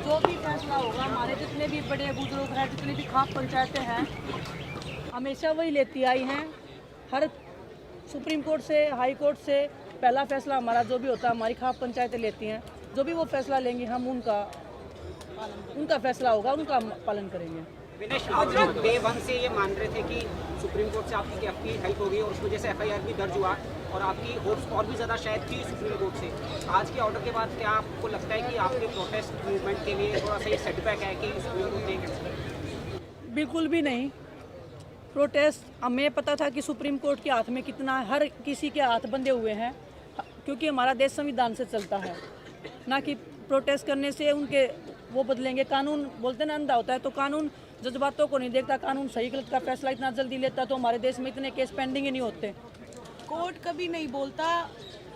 जो भी फैसला होगा, हमारे जितने भी बड़े बुजुर्ग हैं, जितनी भी खाप पंचायतें हैं, हमेशा वही लेती आई हैं। हर सुप्रीम कोर्ट से, हाई कोर्ट से पहला फैसला हमारा जो भी होता है हमारी खाप पंचायतें लेती हैं। जो भी वो फैसला लेंगी हम उनका फैसला होगा, उनका पालन करेंगे। विनेश, आप लोग डे वन से ये मान रहे थे कि सुप्रीम कोर्ट से आपकी हेल्प होगी और उस वजह से एफआईआर भी दर्ज हुआ और आपकी होप्स और भी ज़्यादा शायद थी सुप्रीम कोर्ट से। आज के ऑर्डर के बाद क्या आपको लगता है कि आपके प्रोटेस्ट मूवमेंट के लिए थोड़ा सा ये सेटबैक है कि सुप्रीम कोर्ट ने? बिल्कुल भी नहीं। प्रोटेस्ट हमें पता था कि सुप्रीम कोर्ट के हाथ में कितना, हर किसी के हाथ बंधे हुए हैं, क्योंकि हमारा देश संविधान से चलता है, ना कि प्रोटेस्ट करने से उनके वो बदलेंगे। कानून बोलते ना अंधा होता है, तो कानून जज्बातों को नहीं देखता। कानून सही गलत का फैसला इतना जल्दी लेता तो हमारे देश में इतने केस पेंडिंग ही नहीं होते। कोर्ट कभी नहीं बोलता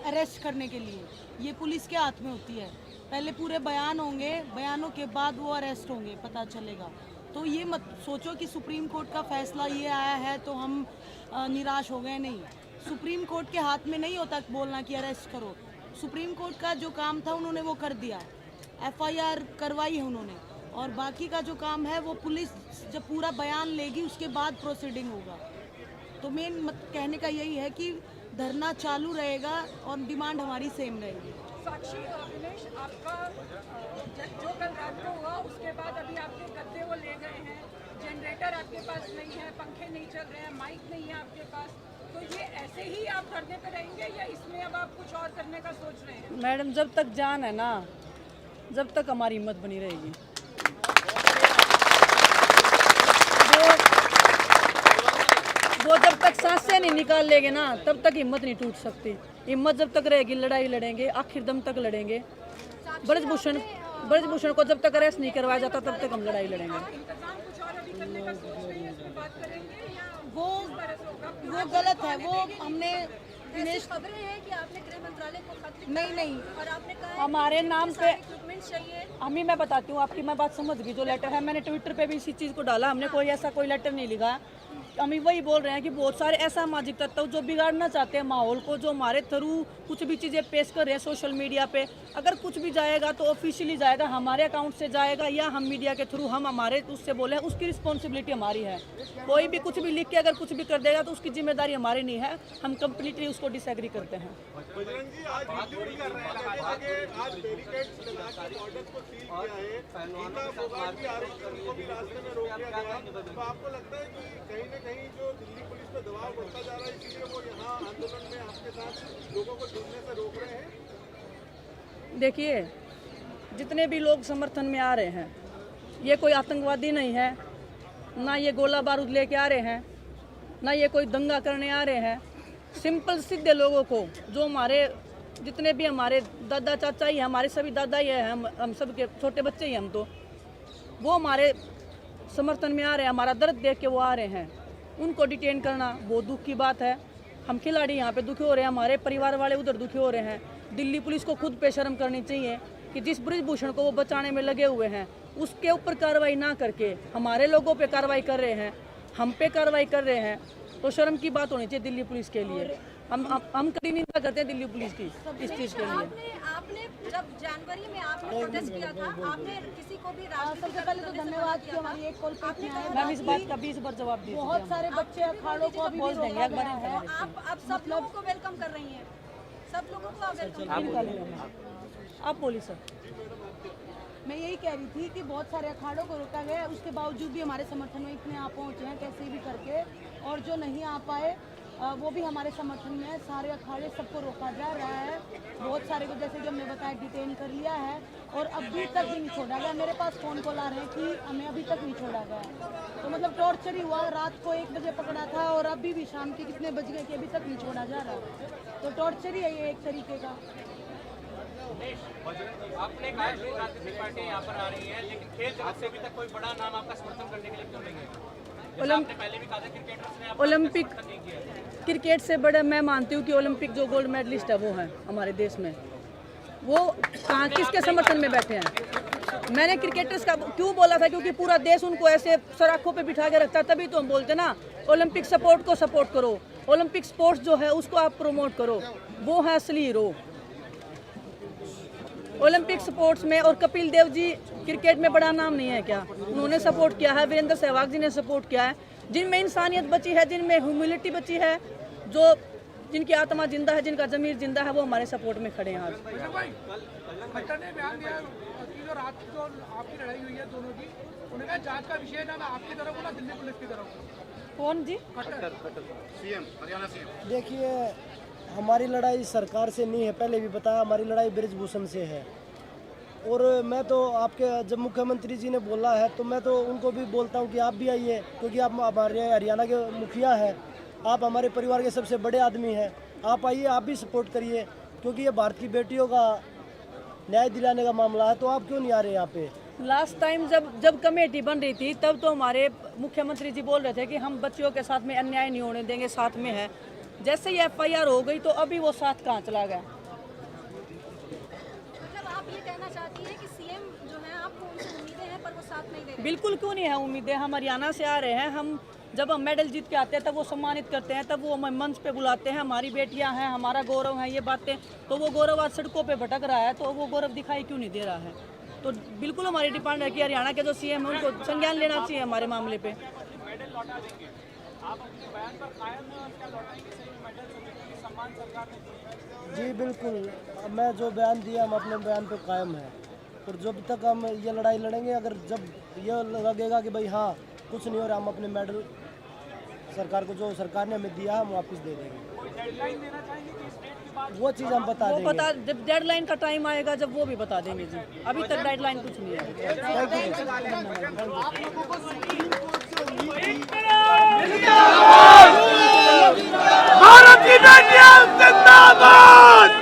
अरेस्ट करने के लिए, ये पुलिस के हाथ में होती है। पहले पूरे बयान होंगे, बयानों के बाद वो अरेस्ट होंगे, पता चलेगा। तो ये मत सोचो कि सुप्रीम कोर्ट का फैसला ये आया है तो हम निराश हो गए। नहीं, सुप्रीम कोर्ट के हाथ में नहीं होता बोलना कि अरेस्ट करो। सुप्रीम कोर्ट का जो काम था उन्होंने वो कर दिया, एफआईआर करवाई है उन्होंने, और बाकी का जो काम है वो पुलिस जब पूरा बयान लेगी उसके बाद प्रोसीडिंग होगा। तो मेन कहने का यही है कि धरना चालू रहेगा और डिमांड हमारी सेम रहेगी। साक्षी, विनेश, आपका जो कल रात को हुआ उसके बाद अभी आपके गद्दे वो ले गए हैं, जनरेटर आपके पास नहीं है, पंखे नहीं चल रहे हैं, माइक नहीं है आपके पास, तो ये ऐसे ही आप धरने पे रहेंगे या इसमें अब आप कुछ और करने का सोच रहे हैं? मैडम, जब तक जान है ना, जब तक हमारी हिम्मत बनी रहेगी। वो जब तक सांसें नहीं निकाल लेंगे ना, तब तक हिम्मत नहीं टूट सकती। हिम्मत जब तक रहेगी, लड़ाई लड़ेंगे, आखिर दम तक लड़ेंगे। ब्रजभूषण को जब तक अरेस्ट नहीं करवाया जाता तब तक हम लड़ाई लड़ेंगे। इंतजाम कुछ और अभी करने का सोच रहे हैं, इस पे बात करेंगे या वो गलत है। वो हमने खबरें हैं कि आपने गृह मंत्रालय को खत लिखा नहीं और आपने कहा हमारे नाम पे इक्विपमेंट चाहिए। अम्मी, मैं बताती हूँ आपकी, मैं बात समझ गई। जो लेटर है मैंने ट्विटर पे भी इसी चीज़ को डाला, हमने कोई ऐसा कोई लेटर नहीं लिखा। हम वही बोल रहे हैं कि बहुत सारे ऐसा सामाजिक तत्व जो बिगाड़ना चाहते हैं माहौल को, जो हमारे थ्रू कुछ भी चीज़ें पेश कर रहे हैं सोशल मीडिया पे, अगर कुछ भी जाएगा तो ऑफिशियली जाएगा, हमारे अकाउंट से जाएगा या हम मीडिया के थ्रू हम हमारे उससे बोले, उसकी रिस्पॉन्सिबिलिटी हमारी है। कोई भी कुछ भी लिख के अगर कुछ भी कर देगा तो उसकी जिम्मेदारी हमारी नहीं है, हम कम्प्लीटली उसको डिसएग्री करते हैं। कहीं जो दिल्ली पुलिस पे दबाव बढ़ता जा रहा है, इसलिए वो यहाँ आंदोलन में आपके साथ लोगों को जुड़ने से रोक रहे हैं? देखिए, जितने भी लोग समर्थन में आ रहे हैं, ये कोई आतंकवादी नहीं है, ना ये गोला बारूद लेके आ रहे हैं, ना ये कोई दंगा करने आ रहे हैं। सिंपल सीधे लोगों को, जो हमारे जितने भी हमारे दादा चाचा ही, हमारे सभी दादा ही हैं, हम सब के छोटे बच्चे ही, हम तो वो हमारे समर्थन में आ रहे हैं, हमारा दर्द देख के वो आ रहे हैं। उनको डिटेन करना बहुत दुख की बात है। हम खिलाड़ी यहाँ पे दुखी हो रहे हैं, हमारे परिवार वाले उधर दुखी हो रहे हैं। दिल्ली पुलिस को खुद पे शर्म करनी चाहिए कि जिस ब्रजभूषण को वो बचाने में लगे हुए हैं उसके ऊपर कार्रवाई ना करके हमारे लोगों पे कार्रवाई कर रहे हैं, हम पे कार्रवाई कर रहे हैं, तो शर्म की बात होनी चाहिए दिल्ली पुलिस के लिए। हम कड़ी निंदा करते हैं दिल्ली पुलिस की इस चीज़ के लिए। आपने जब जनवरी में आपने प्रोटेस्ट किया था, आपने किसी को भी सबसे पहले तो धन्यवाद कि हमारी एक कॉल पे मैम इस बात का 20 बार जवाब दीजिए। बहुत सारे बच्चे अखाड़ों को अभी बोल देंगे एक बार। आप सब लोगों को वेलकम कर रही हैं, सब लोगों को आप वेलकम कर रही हैं। आप बोलिए सर। मैं यही कह रही थी कि बहुत सारे अखाड़ों को रोका गया, उसके बावजूद भी हमारे समर्थन में इतने आप पहुँचे हैं कैसे भी करके, और जो नहीं आ पाए वो भी हमारे समर्थन में है। सारे अखाड़े सबको रोका जा रहा है, बहुत सारे को जैसे कि हमने बताया डिटेन कर लिया है और अभी तक भी नहीं छोड़ा गया। मेरे पास फ़ोन कॉल आ रहे हैं कि हमें अभी तक नहीं छोड़ा गया, तो मतलब टॉर्चर ही हुआ। रात को 1 बजे पकड़ा था और अभी भी शाम के कितने बज गए कि अभी तक नहीं छोड़ा जा रहा, तो टॉर्चर ही है ये एक तरीके का। आपने कहा कि राजनीतिक पार्टियां यहाँ पर आ रही हैं, लेकिन खेल जगत से अभी तक कोई बड़ा नाम आपका समर्थन करने के लिए क्यों नहीं है? पहले भी कहा था क्रिकेटर्स ने ओलंपिक क्रिकेट से बड़ा मैं मानती हूँ कि ओलंपिक जो गोल्ड मेडलिस्ट है वो है हमारे देश में, वो कहाँ किसके समर्थन में बैठे हैं? मैंने क्रिकेटर्स का क्यों बोला था, क्योंकि पूरा देश उनको ऐसे सराखों पे बिठा के रखता, तभी तो हम बोलते ना ओलंपिक सपोर्ट को सपोर्ट करो, ओलंपिक स्पोर्ट्स जो है उसको आप प्रमोट करो, वो है असली हीरो। ओलंपिक स्पोर्ट्स में। और कपिल देव जी क्रिकेट में बड़ा नाम नहीं है क्या? उन्होंने सपोर्ट किया है, वीरेंद्र सहवाग जी ने सपोर्ट किया है। जिनमें इंसानियत बची है, जिनमें ह्यूमिलिटी बची है, जो जिनकी आत्मा जिंदा है, जिनका जमीर जिंदा है, वो हमारे सपोर्ट में खड़े हैं आज। खट्टर ने बयान दिया कि जो रात को आपकी लड़ाई हुई है दोनों की, उन्होंने कहा जांच का विषय ना आपकी तरफ हो ना दिल्ली पुलिस की तरफ हो। कौन जी? Khattar CM, Haryana CM. देखिए, हमारी लड़ाई सरकार से नहीं है, पहले भी बताया, हमारी लड़ाई बृजभूषण से है। और मैं तो आपके जब मुख्यमंत्री जी ने बोला है तो मैं तो उनको भी बोलता हूं कि आप भी आइए, क्योंकि आप हमारे हरियाणा के मुखिया हैं, आप हमारे परिवार के सबसे बड़े आदमी हैं। आप आइए, आप भी सपोर्ट करिए, क्योंकि ये भारत की बेटियों का न्याय दिलाने का मामला है। तो आप क्यों नहीं आ रहे यहाँ पे? लास्ट टाइम जब कमेटी बन रही थी तब तो हमारे मुख्यमंत्री जी बोल रहे थे कि हम बच्चियों के साथ में अन्याय नहीं होने देंगे, साथ में है। जैसे ही FIR हो गई तो अभी वो साथ कहाँ चला गया? मतलब आप ये कहना चाहती हैं कि सीएम जो है आपको उनसे उम्मीदें हैं पर वो साथ नहीं दे रहे? बिल्कुल क्यों नहीं है उम्मीदें। हम हरियाणा से आ रहे हैं, हम जब हम मेडल जीत के आते हैं तब वो सम्मानित करते हैं, तब वो हमें मंच पे बुलाते हैं, हमारी बेटियां हैं, हमारा गौरव है, ये बातें। तो वो गौरव आज सड़कों पे भटक रहा है, तो वो गौरव दिखाई क्यों नहीं दे रहा है? तो बिल्कुल हमारी डिमांड है कि हरियाणा के जो CM है उनको संज्ञान लेना चाहिए हमारे मामले पे। जी बिल्कुल, मैं जो बयान दिया हम अपने बयान पे कायम है। और जब तक हम ये लड़ाई लड़ेंगे, अगर जब ये लगेगा कि भाई हाँ कुछ नहीं हो रहा, हम अपने मेडल सरकार को, जो सरकार ने हमें दिया, हम वापस दे देंगे। वो चीज़ हम बता देंगे। पता जब डेडलाइन का टाइम आएगा जब वो भी बता देंगे जी। अभी तक डेडलाइन कुछ नहीं है। भारत की बेटियां जिंदाबाद।